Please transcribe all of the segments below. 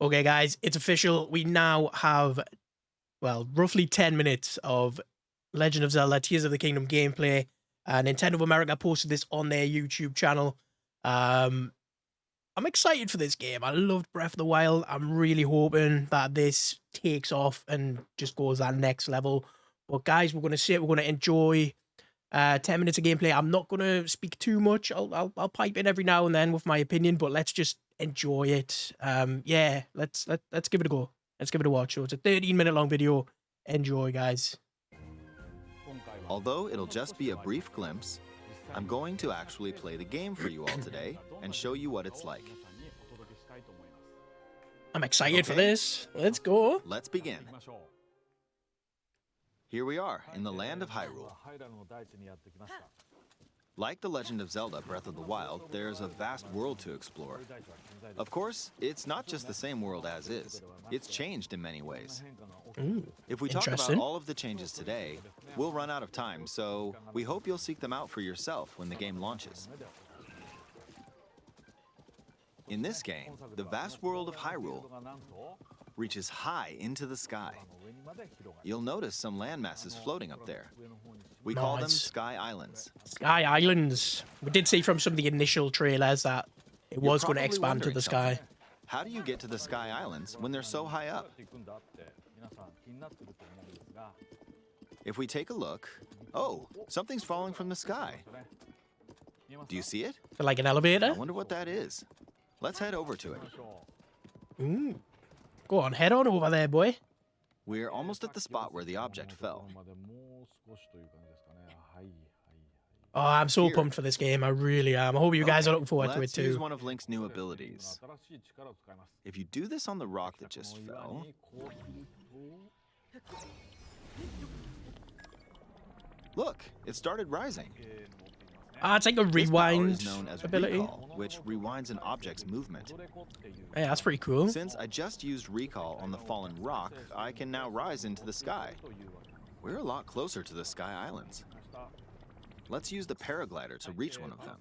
Okay, guys, it's official. We now have, well, roughly 10 minutes of Legend of Zelda Tears of the Kingdom gameplay. Nintendo of America posted this on their YouTube channel. I'm excited for this game. I loved Breath of the Wild. I'm really hoping that this takes off and just goes that next level. But guys, we're going to enjoy 10 minutes of gameplay. I'm not going to speak too much. I'll pipe in every now and then with my opinion, but let's just enjoy it. Yeah, let's give it a go. Let's give it a watch. So it's a 13-minute long video. Enjoy, guys. Although it'll just be a brief glimpse, I'm going to actually play the game for you all today and show you what it's like. I'm excited for this. Let's go. Let's begin. Here we are in the land of Hyrule. Like The Legend of Zelda Breath of the Wild, there's a vast world to explore. Of course, it's not just the same world as is. It's changed in many ways. Ooh, if we talk about all of the changes today, we'll run out of time, so we hope you'll seek them out for yourself when the game launches. In this game, the vast world of Hyrule reaches high into the sky. You'll notice some landmasses floating up there. We call them Sky Islands. Sky Islands. We did see from some of the initial trailers that it was going to expand to the sky. How do you get to the Sky Islands when they're so high up? If we take a look, oh, something's falling from the sky. Do you see it? Like an elevator? I wonder what that is. Let's head over to it. Ooh. Go on, head on over there, boy. We're almost at the spot where the object fell. Oh, I'm so pumped for this game. I really am. I hope you guys are looking forward to it Let's too. use one of Link's new abilities. If you do this on the rock that just fell... Look, it started rising. Ah, it's like a rewind this power is known as ability. Recall, which rewinds an object's movement. Hey, that's pretty cool. Since I just used Recall on the fallen rock, I can now rise into the sky. We're a lot closer to the Sky Islands. Let's use the paraglider to reach one of them.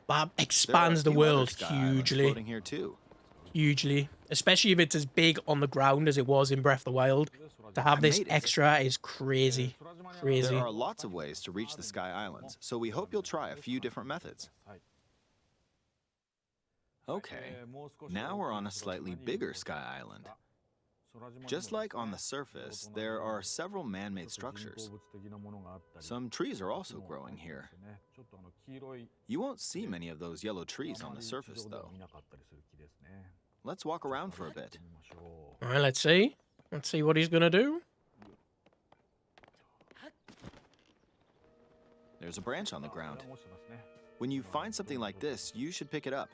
That expands the world hugely. Floating here too. Hugely. Especially if it's as big on the ground as it was in Breath of the Wild. To have this extra is crazy. Crazy. There are lots of ways to reach the Sky Islands, so we hope you'll try a few different methods. Okay, now we're on a slightly bigger Sky Island. Just like on the surface, there are several man-made structures. Some trees are also growing here. You won't see many of those yellow trees on the surface, though. Let's walk around for a bit. All right, let's see. Let's see what he's gonna do. There's a branch on the ground. When you find something like this, you should pick it up.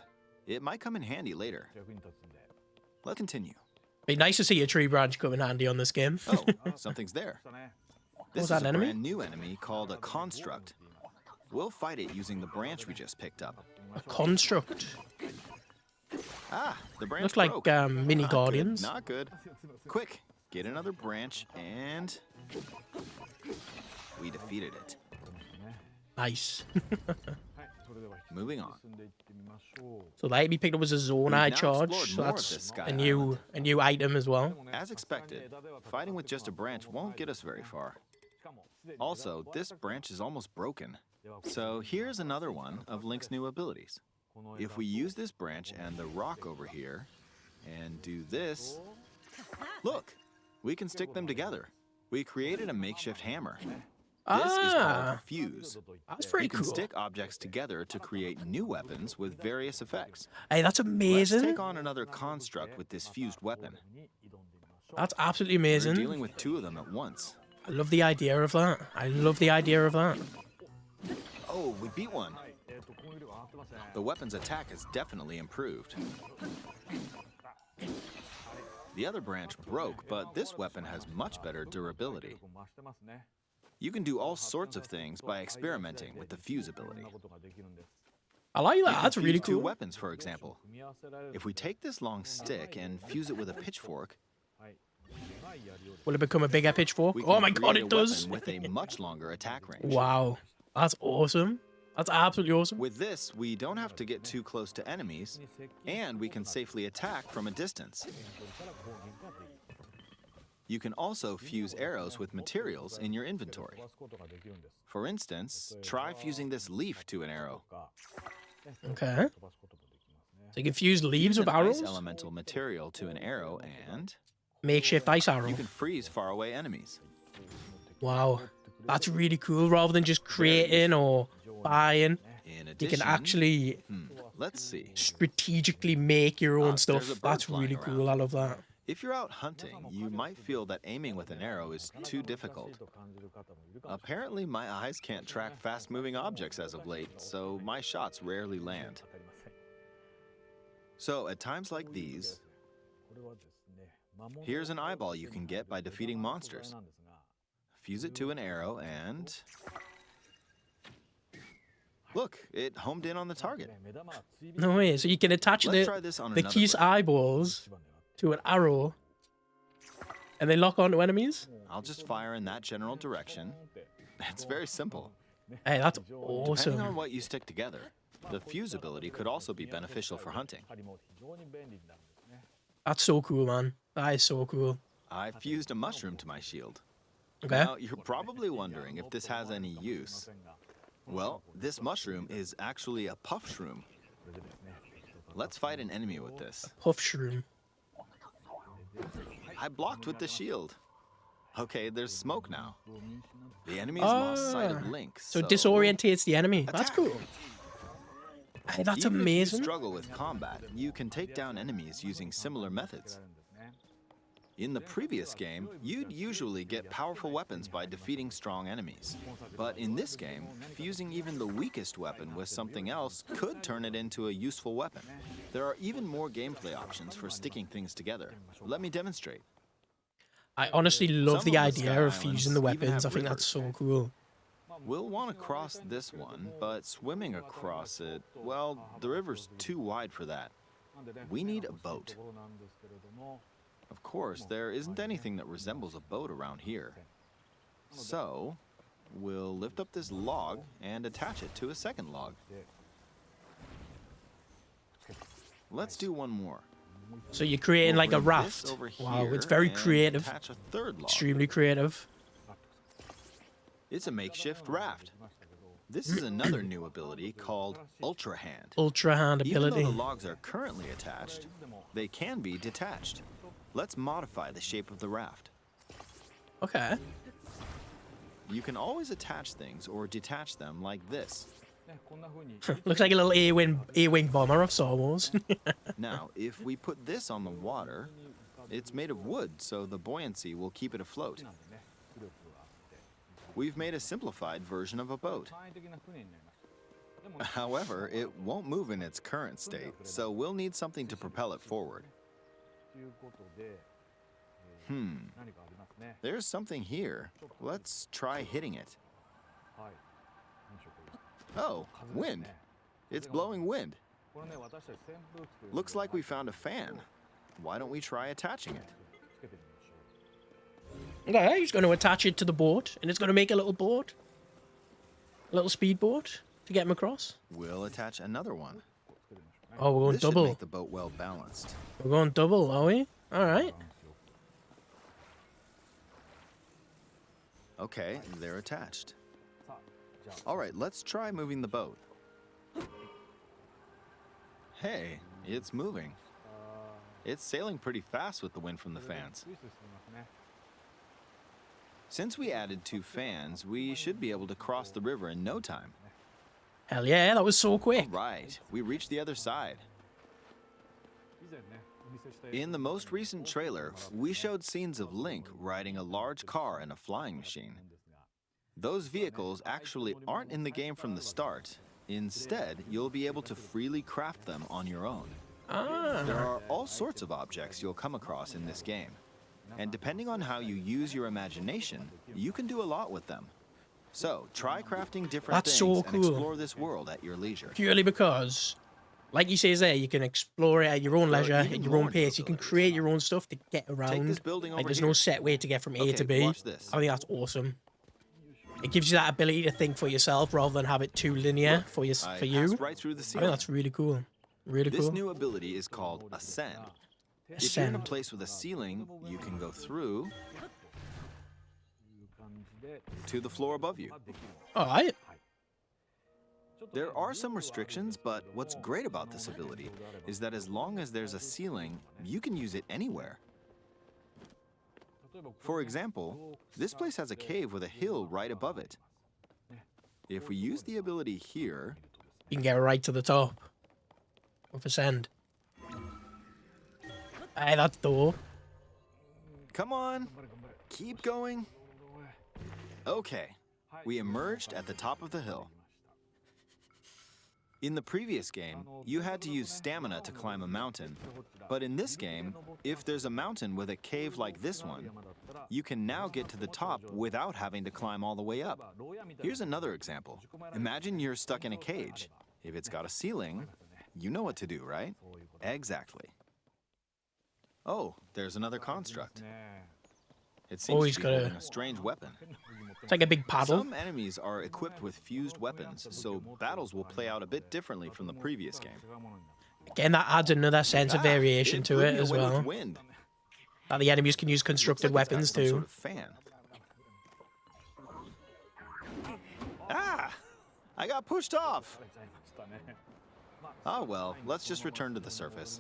It might come in handy later. Let's continue. Be nice to see a tree branch come in handy on this game. Oh, something's there. This is a brand new enemy called a construct. We'll fight it using the branch we just picked up. A construct. Ah, the branch Looks like broke. mini Not guardians. Good, not good. Quick, get another branch and... we defeated it. Nice. Moving on. So that be picked up as a zone I charge. So that's a new item as well. As expected, fighting with just a branch won't get us very far. Also, this branch is almost broken. So here's another one of Link's new abilities. If we use this branch and the rock over here, and do this, look, we can stick them together. We created a makeshift hammer. This is called Fuse. That's pretty cool. You can stick objects together to create new weapons with various effects. Hey, that's amazing. Let's take on another construct with this fused weapon. That's absolutely amazing. We're dealing with two of them at once. I love the idea of that. I love the idea of that. Oh, we beat one. The weapon's attack has definitely improved. The other branch broke, but this weapon has much better durability. You can do all sorts of things by experimenting with the fuse ability. I like that. That's really cool. Two weapons, for example. If we take this long stick and fuse it with a pitchfork, will it become a bigger pitchfork? Oh my god, it does! With a much longer attack range. Wow, that's awesome. That's absolutely awesome. With this, we don't have to get too close to enemies, and we can safely attack from a distance. You can also fuse arrows with materials in your inventory. For instance, try fusing this leaf to an arrow. Okay. So you can fuse leaves Fuse with an arrows? ice elemental material to an arrow and Makeshift ice arrow. you can freeze faraway enemies. Wow. That's really cool. Rather than just creating or buying, In you addition, can actually let's see. strategically make your own There's stuff. a bird That's flying really cool. around. I love that. If you're out hunting, you might feel that aiming with an arrow is too difficult. Apparently, my eyes can't track fast-moving objects as of late, so my shots rarely land. So, at times like these, here's an eyeball you can get by defeating monsters. Fuse it to an arrow and... Look, it homed in on the target. No way. So you can attach Let's try this on the another key's branch. eyeballs to an arrow and they lock onto enemies? I'll just fire in that general direction. It's very simple. Hey, that's Depending on awesome. what you stick together, the fuse ability could also be beneficial for hunting. That's so cool, man. That is so cool. I fused a mushroom to my shield. Okay. Now, you're probably wondering if this has any use. Well, this mushroom is actually a puff shroom. Let's fight an enemy with this. Puff shroom. I blocked with the shield. Okay, there's smoke now. The enemy's lost sight of Link, So it disorientates the enemy. That's attack. cool. Hey, that's Even if you amazing. struggle with combat, you can take down enemies using similar methods. In the previous game, you'd usually get powerful weapons by defeating strong enemies. But in this game, fusing even the weakest weapon with something else could turn it into a useful weapon. There are even more gameplay options for sticking things together. Let me demonstrate. I honestly love Some the of the Sky idea of Islands fusing the even weapons. I have think that's rivers. so cool. We'll want to cross this one, but swimming across it, well, the river's too wide for that. We need a boat. Of course, there isn't anything that resembles a boat around here. So, we'll lift up this log and attach it to a second log. Let's do one more. So you're creating We'll like a bring this raft. over Wow, here it's very and creative. Attach a third log. Extremely creative. It's a makeshift raft. This is another new ability called Ultra Hand. Ultra hand Even though ability. the logs are currently attached, they can be detached. Let's modify the shape of the raft. Okay. You can always attach things or detach them like this. Looks like a little A-wing bomber of Star Wars. Now, if we put this on the water, it's made of wood, so the buoyancy will keep it afloat. We've made a simplified version of a boat. However, it won't move in its current state, so we'll need something to propel it forward. There's something here. Let's try hitting it. Oh, wind. It's blowing wind. Looks like we found a fan. Why don't we try attaching it? Okay, he's going to attach it to the boat, and it's going to make a little boat. A little speedboat to get him across. We'll attach another one. Oh, we're going This should double. make the boat well balanced. We're going double, are we? All right. Okay, they're attached. All right, let's try moving the boat. Hey, it's moving. It's sailing pretty fast with the wind from the fans. Since we added 2 fans, we should be able to cross the river in no time. Hell yeah, that was so quick. Right, we reached the other side. In the most recent trailer, we showed scenes of Link riding a large car and a flying machine. Those vehicles actually aren't in the game from the start. Instead, you'll be able to freely craft them on your own. There are all sorts of objects you'll come across in this game. And depending on how you use your imagination, you can do a lot with them. So, try crafting different That's things so and cool. explore this world at your leisure. Purely because, like you say there, you can explore it at your own There are leisure, even at your own more pace. You can abilities. create your own stuff to get Take around. this building Like over there's here. no set way to get from A Okay, to B. watch this. I think that's awesome. It gives you that ability to think for yourself rather than have it too linear Look, for I you. passed right through the I ceiling. think that's really cool. Really This cool. new ability is called Ascend. If you're in a place with a ceiling, you can go through to the floor above you. All right. There are some restrictions, but what's great about this ability is that as long as there's a ceiling, you can use it anywhere. For example, this place has a cave with a hill right above it. If we use the ability here, You can get right to the top with Ascend. Hey, that's dope. come on, keep going. Okay, we emerged at the top of the hill. In the previous game, you had to use stamina to climb a mountain. But in this game, if there's a mountain with a cave like this one, you can now get to the top without having to climb all the way up. Here's another example. Imagine you're stuck in a cage. If it's got a ceiling, you know what to do, right? Exactly. Oh, there's another construct. It seems he's to be got a- holding a strange weapon. It's like a big paddle. Some enemies are equipped with fused weapons, so battles will play out a bit differently from the previous game. Again, that adds another sense of variation to blew it me as away with well. wind. That the enemies can use Looks constructed like it's got weapons some too. sort of fan. Ah! I got pushed off. Oh well, let's just return to the surface.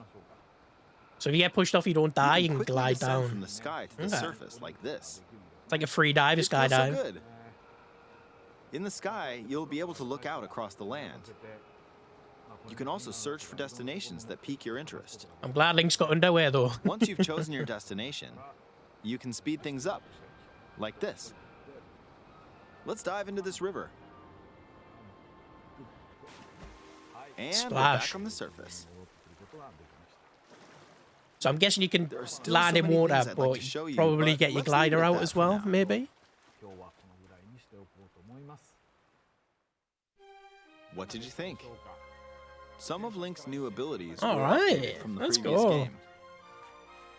So if you get pushed off, you don't die. You can quickly glide descend down. from the sky to the Okay. surface like this. It's like a free dive, a It feels so skydive. good. In the sky, you'll be able to look out across the land. You can also search for destinations that pique your interest. I'm glad Link's got underwear though. Once you've chosen your destination, you can speed things up, like this. Let's dive into this river. And we're Splash. back on the surface. So I'm guessing you can There are still land so in many water, things I'd like but to show you, probably but get your let's leave it glider at out that as for well, now. maybe. What did you think? Some of Link's new abilities All were right, updated from the let's previous go. game.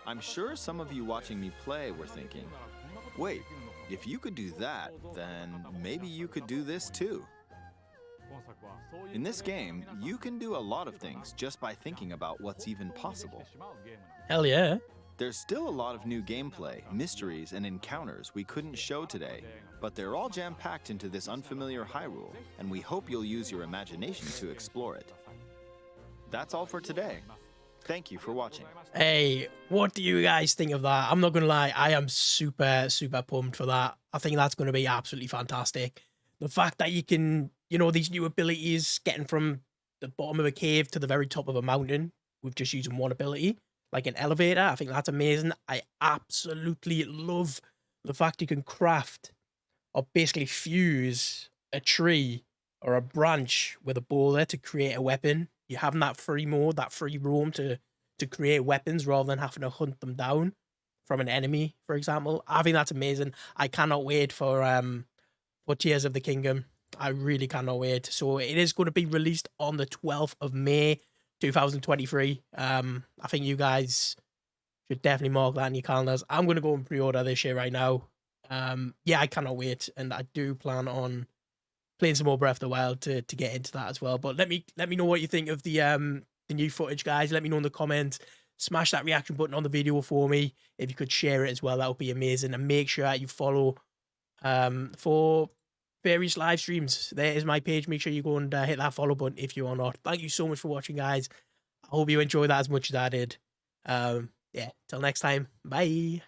I'm sure some of you watching me play were thinking, wait, if you could do that, then maybe you could do this too. In this game, you can do a lot of things just by thinking about what's even possible. Hell yeah. There's still a lot of new gameplay, mysteries, and encounters we couldn't show today, but they're all jam-packed into this unfamiliar Hyrule, and we hope you'll use your imagination to explore it. That's all for today. Thank you for watching. Hey, what do you guys think of that? I'm not gonna lie, I am super pumped for that. I think that's gonna be absolutely fantastic. The fact that you can, you know, these new abilities, getting from the bottom of a cave to the very top of a mountain with just using one ability, like an elevator, I think that's amazing. I absolutely love the fact you can craft or basically fuse a tree or a branch with a boulder to create a weapon. You're having that free mode, that free roam to create weapons rather than having to hunt them down from an enemy, for example. I think that's amazing. I cannot wait for Tears of the Kingdom. I really cannot wait. So it is going to be released on the 12th of May, 2023. I think you guys should definitely mark that in your calendars. I'm going to go and pre-order this shit right now. Yeah, I cannot wait, and I do plan on playing some more Breath of the Wild to get into that as well. But let me know what you think of the new footage, guys. Let me know in the comments. Smash that reaction button on the video for me. If you could share it as well, that would be amazing. And make sure that you follow for various live streams. There is my page. Make sure you go and hit that follow button if you are not. Thank you so much for watching, guys. I hope you enjoyed that as much as I did. Yeah, till next time. Bye.